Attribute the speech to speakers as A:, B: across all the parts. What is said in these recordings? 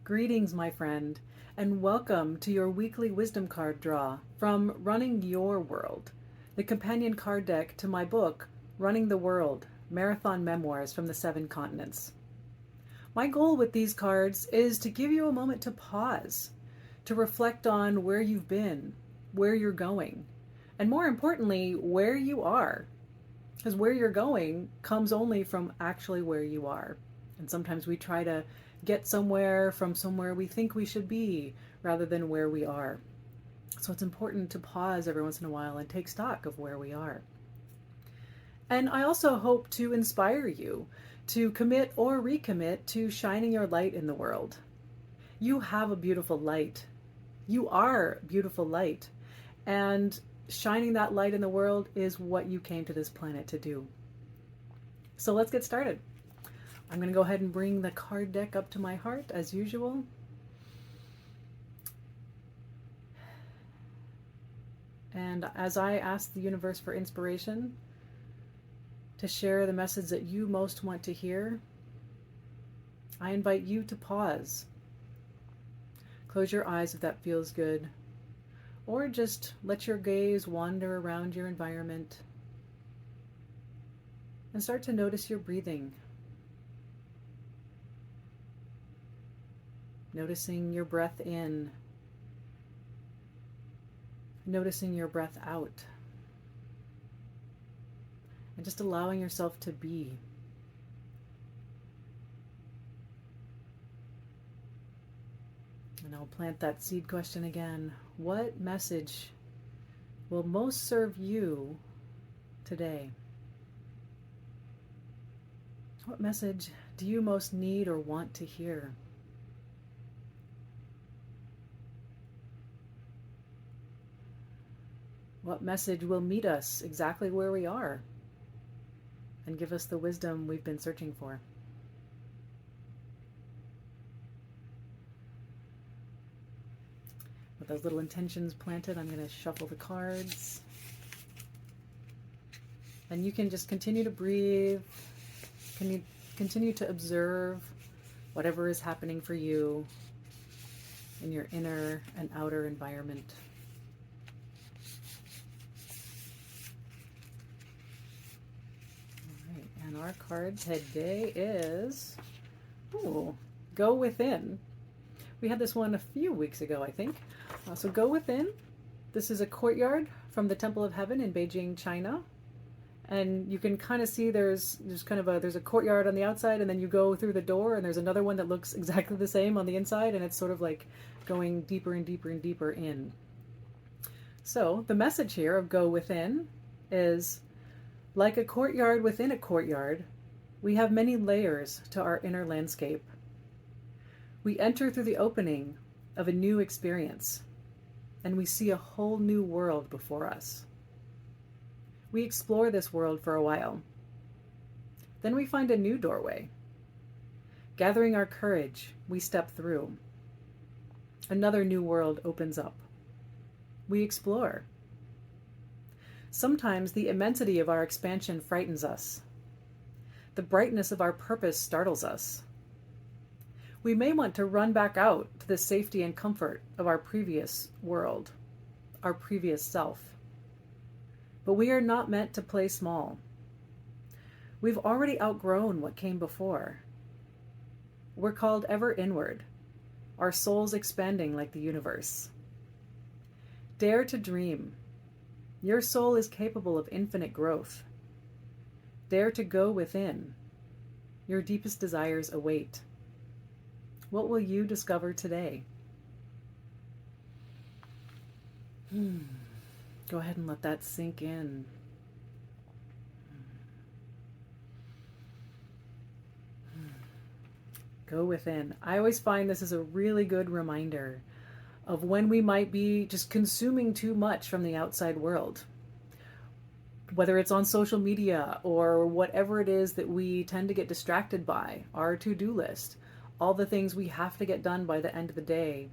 A: Greetings, my friend, and welcome to your weekly wisdom card draw from Running Your World, the companion card deck to my book, Running the World, Marathon Memoirs from the Seven Continents. My goal with these cards is to give you a moment to pause, to reflect on where you've been, where you're going, and more importantly, where you are. Because where you're going comes only from actually where you are. And sometimes we try to get somewhere from somewhere we think we should be rather than where we are. So it's important to pause every once in a while and take stock of where we are. And I also hope to inspire you to commit or recommit to shining your light in the world. You have a beautiful light. You are beautiful light. And shining that light in the world is what you came to this planet to do. So let's get started. I'm going to go ahead and bring the card deck up to my heart as usual. And as I ask the universe for inspiration to share the message that you most want to hear, I invite you to pause. Close your eyes if that feels good, or just let your gaze wander around your environment and start to notice your breathing. Noticing your breath in, noticing your breath out, and just allowing yourself to be. And I'll plant that seed question again. What message will most serve you today? What message do you most need or want to hear? What message will meet us exactly where we are and give us the wisdom we've been searching for? With those little intentions planted, I'm going to shuffle the cards. And you can just continue to breathe. Can you continue to observe whatever is happening for you in your inner and outer environment. And our card today is, Go Within. We had this one a few weeks ago, I think. So Go Within. This is a courtyard from the Temple of Heaven in Beijing, China. And you can kind of see there's a courtyard on the outside, and then you go through the door, and there's another one that looks exactly the same on the inside, and it's sort of like going deeper and deeper and deeper in. So the message here of Go Within is, like a courtyard within a courtyard, we have many layers to our inner landscape. We enter through the opening of a new experience, and we see a whole new world before us. We explore this world for a while. Then we find a new doorway. Gathering our courage, we step through. Another new world opens up. We explore. Sometimes the immensity of our expansion frightens us. The brightness of our purpose startles us. We may want to run back out to the safety and comfort of our previous world, our previous self. But we are not meant to play small. We've already outgrown what came before. We're called ever inward, our souls expanding like the universe. Dare to dream. Your soul is capable of infinite growth. Dare to go within. Your deepest desires await. What will you discover today? Go ahead and let that sink in. Go within. I always find this is a really good reminder of when we might be just consuming too much from the outside world. Whether it's on social media or whatever it is that we tend to get distracted by, our to-do list, all the things we have to get done by the end of the day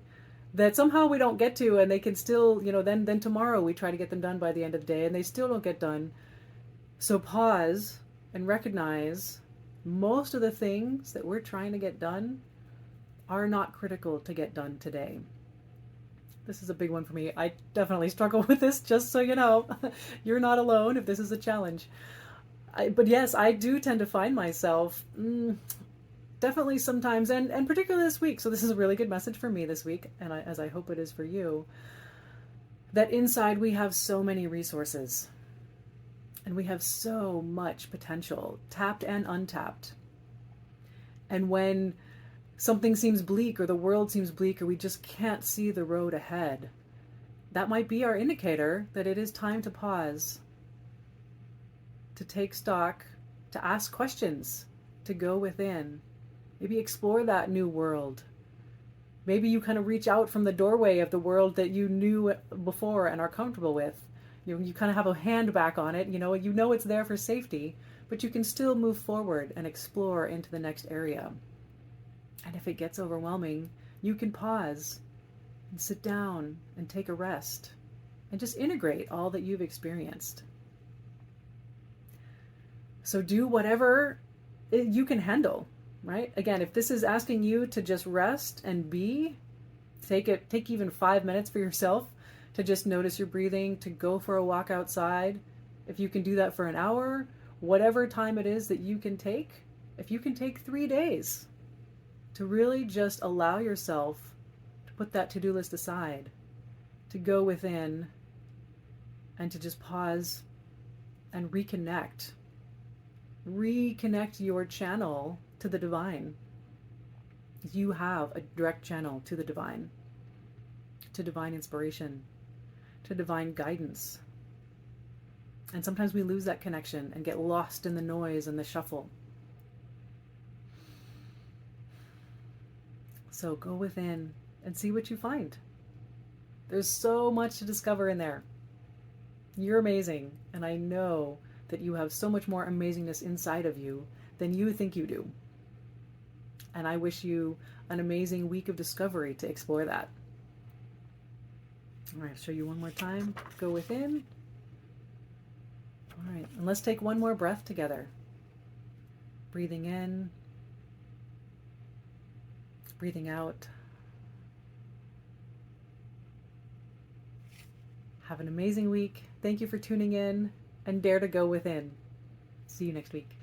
A: that somehow we don't get to, and they can still, then tomorrow we try to get them done by the end of the day and they still don't get done. So pause and recognize most of the things that we're trying to get done are not critical to get done today. This is a big one for me. I definitely struggle with this, just so you know. You're not alone if this is a challenge. But yes, I do tend to find myself definitely sometimes, and particularly this week. So this is a really good message for me this week, and as I hope it is for you, that inside we have so many resources. And we have so much potential, tapped and untapped. And when something seems bleak or the world seems bleak or we just can't see the road ahead, that might be our indicator that it is time to pause, to take stock, to ask questions, to go within, maybe explore that new world. Maybe you kind of reach out from the doorway of the world that you knew before and are comfortable with. You kind of have a hand back on it, you know it's there for safety, but you can still move forward and explore into the next area. And if it gets overwhelming, you can pause and sit down and take a rest and just integrate all that you've experienced. So do whatever you can handle, right? Again, if this is asking you to just rest and be, take even 5 minutes for yourself to just notice your breathing, to go for a walk outside. If you can do that for an hour, whatever time it is that you can take, if you can take 3 days to really just allow yourself to put that to-do list aside, to go within and to just pause and reconnect your channel to the divine. You have a direct channel to the divine, to divine inspiration, to divine guidance. And sometimes we lose that connection and get lost in the noise and the shuffle. So go within and see what you find. There's so much to discover in there. You're amazing, and I know that you have so much more amazingness inside of you than you think you do. And I wish you an amazing week of discovery to explore that. All right, I'll show you one more time. Go within. All right, and let's take one more breath together. Breathing in, breathing out. Have an amazing week. Thank you for tuning in, and dare to go within. See you next week.